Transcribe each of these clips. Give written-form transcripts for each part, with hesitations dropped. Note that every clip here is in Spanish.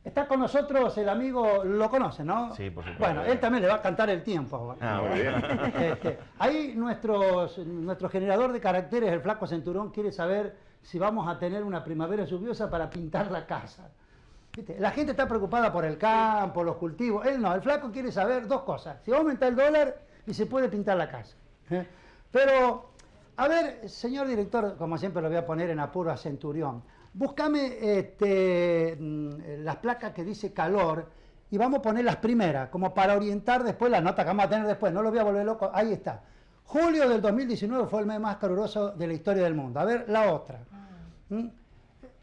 Está con nosotros el amigo, lo conoce, ¿no? Sí, por supuesto. Bueno, él también le va a cantar el tiempo. Ah, muy bien. Ahí nuestro generador de caracteres, el Flaco Centurión, quiere saber si vamos a tener una primavera lluviosa para pintar la casa. ¿Viste? La gente está preocupada por el campo, los cultivos. Él no, el Flaco quiere saber dos cosas. Si va a aumentar el dólar y se puede pintar la casa. Pero, a ver, señor director, como siempre lo voy a poner en apuro a Centurión. Búscame las placas que dice calor y vamos a poner las primeras, como para orientar después la nota que vamos a tener después. No lo voy a volver loco. Ahí está. Julio del 2019 fue el mes más caluroso de la historia del mundo. A ver, la otra.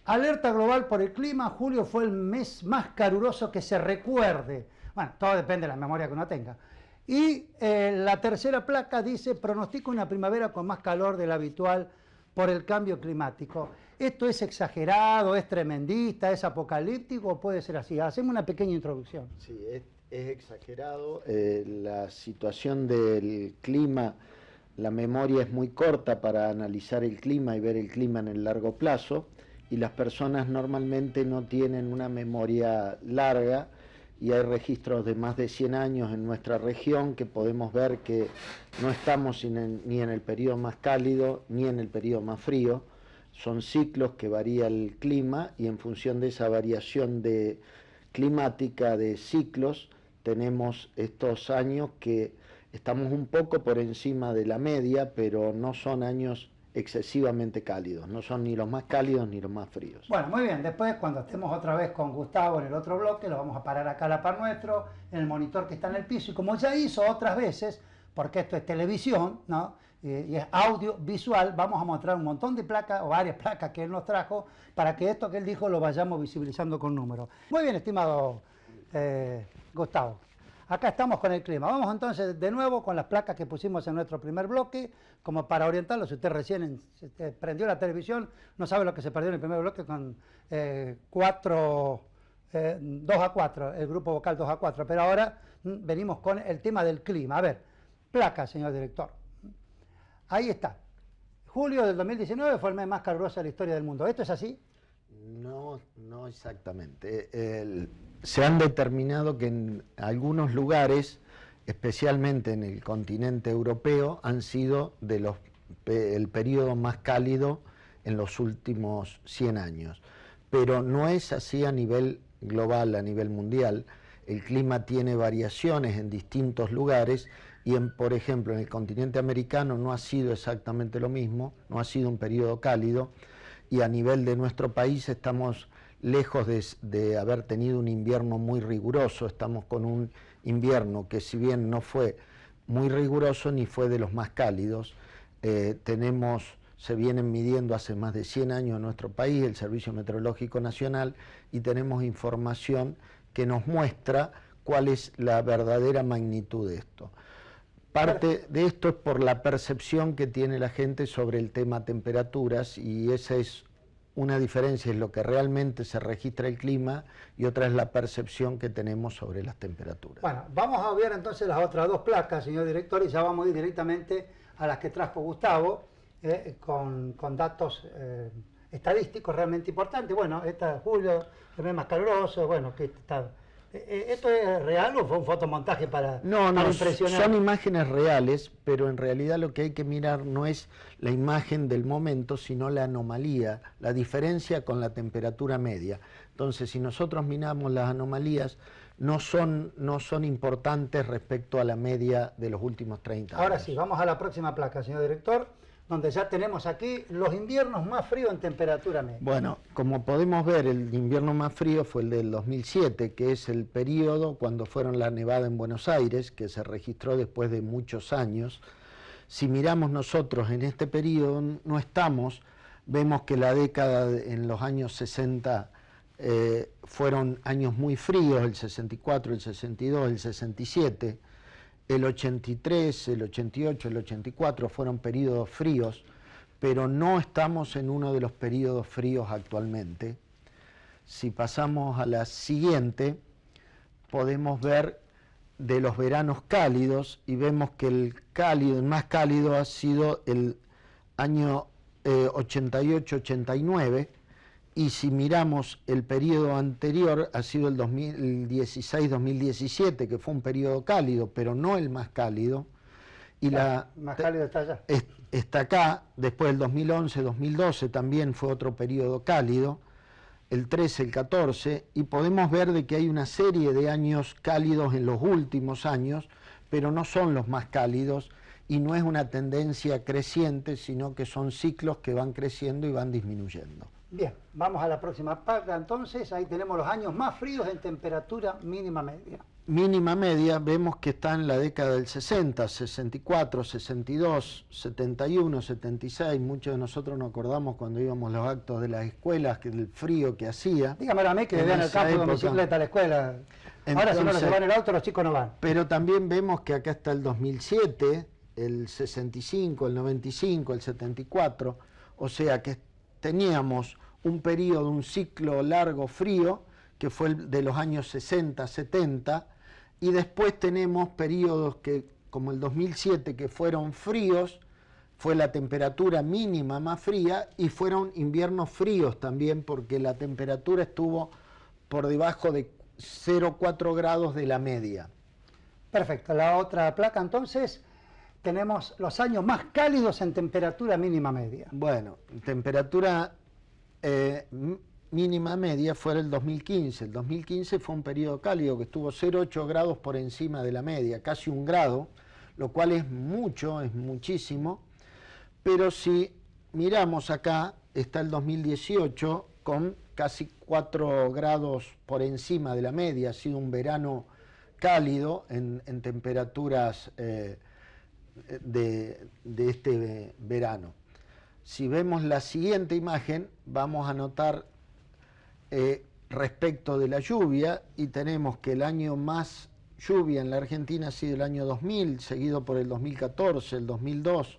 Alerta global por el clima. Julio fue el mes más caluroso que se recuerde. Bueno, todo depende de la memoria que uno tenga. Y la tercera placa dice, pronostica una primavera con más calor de la habitual por el cambio climático. ¿Esto es exagerado, es tremendista, es apocalíptico o puede ser así? Hacemos una pequeña introducción. Sí, es exagerado. La situación del clima, la memoria es muy corta para analizar el clima y ver el clima en el largo plazo, y las personas normalmente no tienen una memoria larga, y hay registros de más de 100 años en nuestra región que podemos ver que no estamos ni en el periodo más cálido ni en el periodo más frío. Son ciclos que varía el clima, y en función de esa variación climática de ciclos tenemos estos años que estamos un poco por encima de la media, pero no son años excesivamente cálidos, no son ni los más cálidos ni los más fríos. Bueno, muy bien, después cuando estemos otra vez con Gustavo en el otro bloque, lo vamos a parar acá a la par nuestro, en el monitor que está en el piso, y como ya hizo otras veces, porque esto es televisión, ¿no? Y es audiovisual, vamos a mostrar un montón de placas, o varias placas que él nos trajo, para que esto que él dijo lo vayamos visibilizando con números. Muy bien, estimado Gustavo. Acá estamos con el clima. Vamos entonces de nuevo con las placas que pusimos en nuestro primer bloque, como para orientarlo. Si usted recién prendió la televisión, no sabe lo que se perdió en el primer bloque con 2-4, el grupo vocal 2-4. Pero ahora venimos con el tema del clima. A ver, placas, señor director. Ahí está. Julio del 2019 fue el mes más caluroso de la historia del mundo. ¿Esto es así? No, no exactamente. Se han determinado que en algunos lugares, especialmente en el continente europeo, han sido el periodo más cálido en los últimos 100 años. Pero no es así a nivel global, a nivel mundial. El clima tiene variaciones en distintos lugares, y por ejemplo en el continente americano no ha sido exactamente lo mismo, no ha sido un periodo cálido, y a nivel de nuestro país estamos lejos de haber tenido un invierno muy riguroso. Estamos con un invierno que, si bien no fue muy riguroso ni fue de los más cálidos, se vienen midiendo hace más de 100 años en nuestro país, el Servicio Meteorológico Nacional, y tenemos información que nos muestra cuál es la verdadera magnitud de esto. Parte de esto es por la percepción que tiene la gente sobre el tema temperaturas, y esa es una diferencia, es lo que realmente se registra el clima, y otra es la percepción que tenemos sobre las temperaturas. Bueno, vamos a ver entonces las otras dos placas, señor director, y ya vamos a ir directamente a las que trajo Gustavo, con datos estadísticos realmente importantes. Bueno, esta es julio, el mes más caluroso, bueno, que está... ¿Esto es real o fue un fotomontaje para impresionar? Son imágenes reales, pero en realidad lo que hay que mirar no es la imagen del momento, sino la anomalía, la diferencia con la temperatura media. Entonces, si nosotros miramos las anomalías, no son importantes respecto a la media de los últimos 30 años. Ahora sí, vamos a la próxima placa, señor director, donde ya tenemos aquí los inviernos más fríos en temperatura media. Bueno, como podemos ver, el invierno más frío fue el del 2007, que es el periodo cuando fueron la nevada en Buenos Aires, que se registró después de muchos años. Si miramos nosotros en este periodo, vemos que la década en los años 60 fueron años muy fríos, el 64, el 62, el 67, el 83, el 88, el 84 fueron periodos fríos, pero no estamos en uno de los periodos fríos actualmente. Si pasamos a la siguiente, podemos ver de los veranos cálidos, y vemos que el más cálido ha sido el año 88-89, y si miramos el periodo anterior, ha sido el 2016-2017, que fue un periodo cálido, pero no el más cálido. Y más cálido está allá. Está acá, después del 2011-2012 también fue otro periodo cálido, el 13, el 14, y podemos ver de que hay una serie de años cálidos en los últimos años, pero no son los más cálidos, y no es una tendencia creciente, sino que son ciclos que van creciendo y van disminuyendo. Bien, vamos a la próxima placa entonces. Ahí tenemos los años más fríos en temperatura mínima media. Mínima media, vemos que está en la década del 60, 64, 62, 71, 76. Muchos de nosotros nos acordamos cuando íbamos a los actos de las escuelas, que el frío que hacía. Dígamelo a mí que vean el campo de bicicleta a la escuela. Ahora si no se van en el auto, los chicos no van. Pero también vemos que acá está el 2007, el 65, el 95, el 74. O sea que teníamos un periodo, un ciclo largo frío, que fue el de los años 60, 70, y después tenemos periodos que, como el 2007, que fueron fríos, fue la temperatura mínima más fría, y fueron inviernos fríos también, porque la temperatura estuvo por debajo de 0,4 grados de la media. Perfecto, la otra placa entonces, tenemos los años más cálidos en temperatura mínima media. Bueno, temperatura mínima media fue el 2015. El 2015 fue un periodo cálido que estuvo 0,8 grados por encima de la media, casi 1 grado, lo cual es mucho, es muchísimo. Pero si miramos acá, está el 2018 con casi 4 grados por encima de la media. Ha sido un verano cálido en temperaturas de este verano. Si vemos la siguiente imagen, vamos a notar respecto de la lluvia, y tenemos que el año más lluvia en la Argentina ha sido el año 2000, seguido por el 2014, el 2002.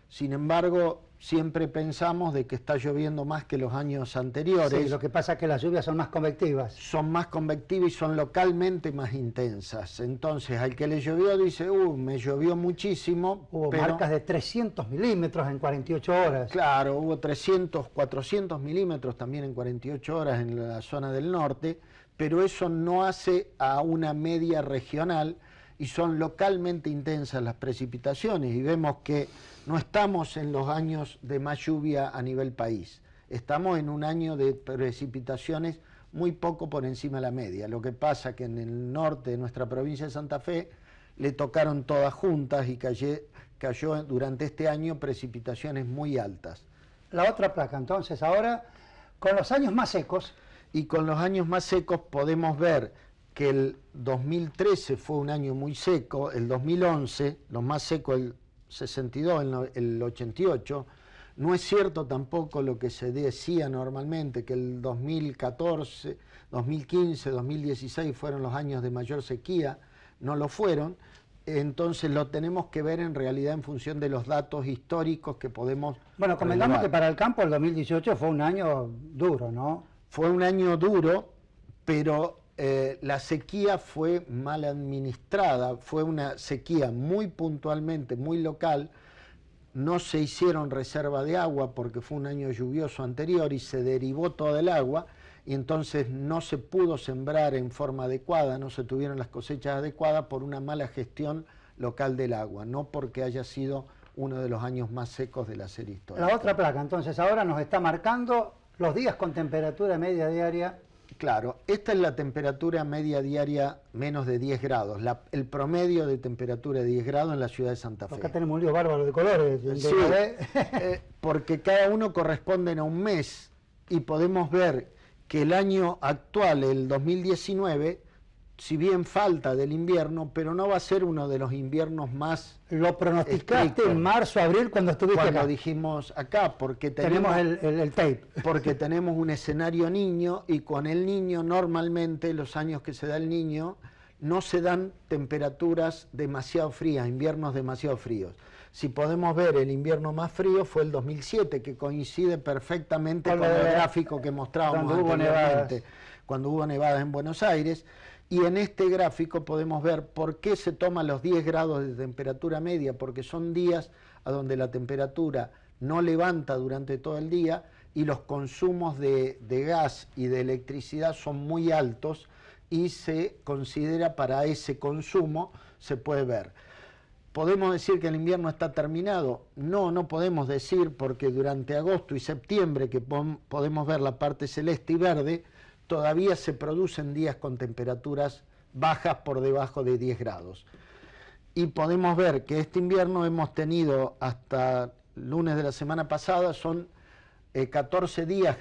Sin embargo, siempre pensamos de que está lloviendo más que los años anteriores. Sí, lo que pasa es que las lluvias son más convectivas. Son más convectivas y son localmente más intensas. Entonces, al que le llovió dice, me llovió muchísimo. Hubo marcas de 300 milímetros en 48 horas. Claro, hubo 300, 400 milímetros también en 48 horas en la zona del norte, pero eso no hace a una media regional, y son localmente intensas las precipitaciones, y vemos que no estamos en los años de más lluvia a nivel país. Estamos en un año de precipitaciones muy poco por encima de la media. Lo que pasa que en el norte de nuestra provincia de Santa Fe le tocaron todas juntas y cayó durante este año precipitaciones muy altas. La otra placa, entonces, ahora, con los años más secos. Y con los años más secos podemos ver que el 2013 fue un año muy seco, el 2011, lo más seco el 62, el 88, no es cierto tampoco lo que se decía normalmente, que el 2014, 2015, 2016 fueron los años de mayor sequía, no lo fueron, entonces lo tenemos que ver en realidad en función de los datos históricos que podemos Bueno, comentamos que para el campo el 2018 fue un año duro, ¿no? Fue un año duro, pero la sequía fue mal administrada, fue una sequía muy puntualmente, muy local. No se hicieron reserva de agua porque fue un año lluvioso anterior y se derivó toda el agua, y entonces no se pudo sembrar en forma adecuada, no se tuvieron las cosechas adecuadas por una mala gestión local del agua, no porque haya sido uno de los años más secos de la serie histórica. La otra placa, entonces, ahora nos está marcando los días con temperatura media diaria. Claro, esta es la temperatura media diaria menos de 10 grados, el promedio de temperatura de 10 grados en la ciudad de Santa Fe. Acá tenemos un lío bárbaro de colores. Sí, porque cada uno corresponden a un mes, y podemos ver que el año actual, el 2019, si bien falta del invierno, pero no va a ser uno de los inviernos más... Lo pronosticaste en marzo, abril, cuando estuviste cuando acá. dijimos acá, porque tenemos el tape. Porque tenemos un escenario niño, y con el niño normalmente, los años que se da el niño, no se dan temperaturas demasiado frías, inviernos demasiado fríos. Si podemos ver, el invierno más frío fue el 2007, que coincide perfectamente con el gráfico que mostrábamos anteriormente, cuando hubo nevadas en Buenos Aires. Y en este gráfico podemos ver por qué se toman los 10 grados de temperatura media, porque son días a donde la temperatura no levanta durante todo el día, y los consumos de gas y de electricidad son muy altos y se considera para ese consumo, se puede ver. ¿Podemos decir que el invierno está terminado? No, no podemos decir, porque durante agosto y septiembre, que podemos ver la parte celeste y verde, todavía se producen días con temperaturas bajas por debajo de 10 grados. Y podemos ver que este invierno hemos tenido hasta lunes de la semana pasada, son 14 días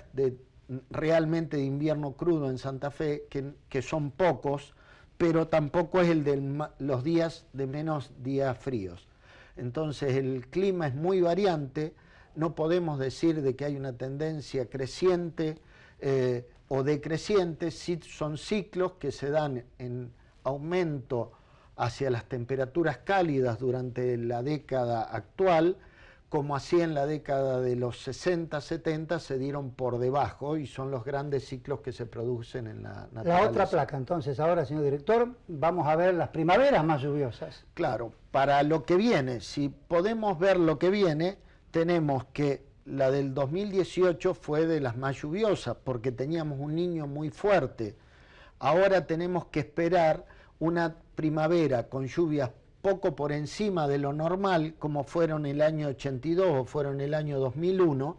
realmente de invierno crudo en Santa Fe, que son pocos, pero tampoco es el de los días de menos días fríos. Entonces el clima es muy variante, no podemos decir de que hay una tendencia creciente o decreciente, sí son ciclos que se dan en aumento hacia las temperaturas cálidas durante la década actual, como así en la década de los 60, 70 se dieron por debajo y son los grandes ciclos que se producen en la naturaleza. La otra placa, entonces, ahora, señor director, vamos a ver las primaveras más lluviosas. Claro, para lo que viene, si podemos ver lo que viene, tenemos que la del 2018 fue de las más lluviosas porque teníamos un Niño muy fuerte. Ahora tenemos que esperar una primavera con lluvias poco por encima de lo normal, como fueron el año 82 o fueron el año 2001,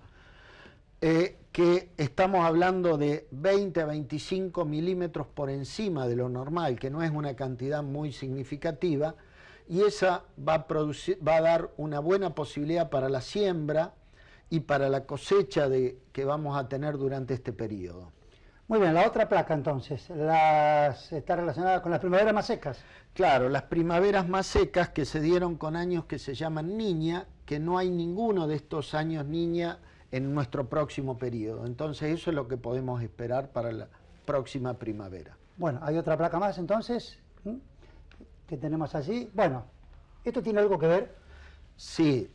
que estamos hablando de 20 a 25 milímetros por encima de lo normal, que no es una cantidad muy significativa, y esa va a dar una buena posibilidad para la siembra y para la cosecha que vamos a tener durante este periodo. Muy bien, la otra placa entonces, está relacionada con las primaveras más secas. Claro, las primaveras más secas que se dieron con años que se llaman Niña, que no hay ninguno de estos años Niña en nuestro próximo periodo. Entonces eso es lo que podemos esperar para la próxima primavera. Bueno, hay otra placa más entonces, que tenemos allí. Bueno, ¿esto tiene algo que ver? Sí,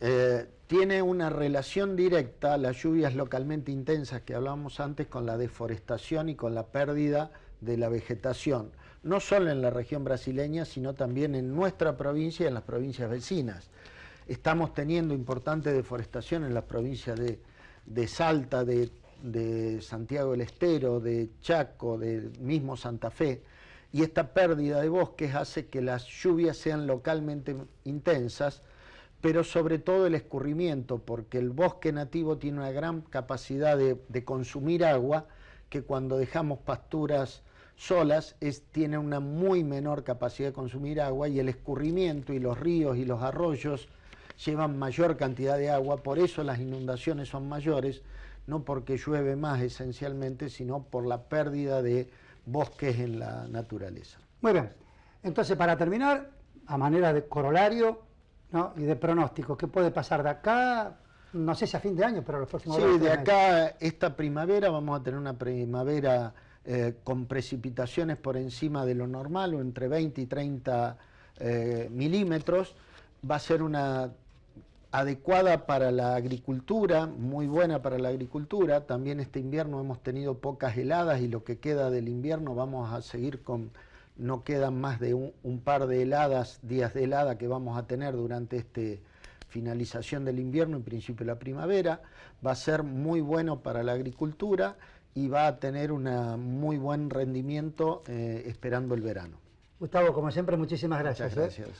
tiene una relación directa, las lluvias localmente intensas que hablábamos antes, con la deforestación y con la pérdida de la vegetación, no solo en la región brasileña, sino también en nuestra provincia y en las provincias vecinas. Estamos teniendo importante deforestación en las provincias de Salta, de Santiago del Estero, de Chaco, de mismo Santa Fe, y esta pérdida de bosques hace que las lluvias sean localmente intensas, pero sobre todo el escurrimiento, porque el bosque nativo tiene una gran capacidad de consumir agua, que cuando dejamos pasturas solas tiene una muy menor capacidad de consumir agua, y el escurrimiento y los ríos y los arroyos llevan mayor cantidad de agua, por eso las inundaciones son mayores, no porque llueve más esencialmente, sino por la pérdida de bosques en la naturaleza. Muy bien, entonces para terminar, a manera de corolario, ¿no?, y de pronóstico, ¿qué puede pasar de acá? No sé si a fin de año, pero los próximos Sí, de acá, esta primavera, vamos a tener una primavera con precipitaciones por encima de lo normal, o entre 20 y 30 milímetros. Va a ser una adecuada para la agricultura, muy buena para la agricultura. También este invierno hemos tenido pocas heladas, y lo que queda del invierno vamos a seguir con... No quedan más de un par de heladas, días de helada que vamos a tener durante esta finalización del invierno y principio de la primavera. Va a ser muy bueno para la agricultura y va a tener un muy buen rendimiento esperando el verano. Gustavo, como siempre, muchísimas gracias. Muchas gracias.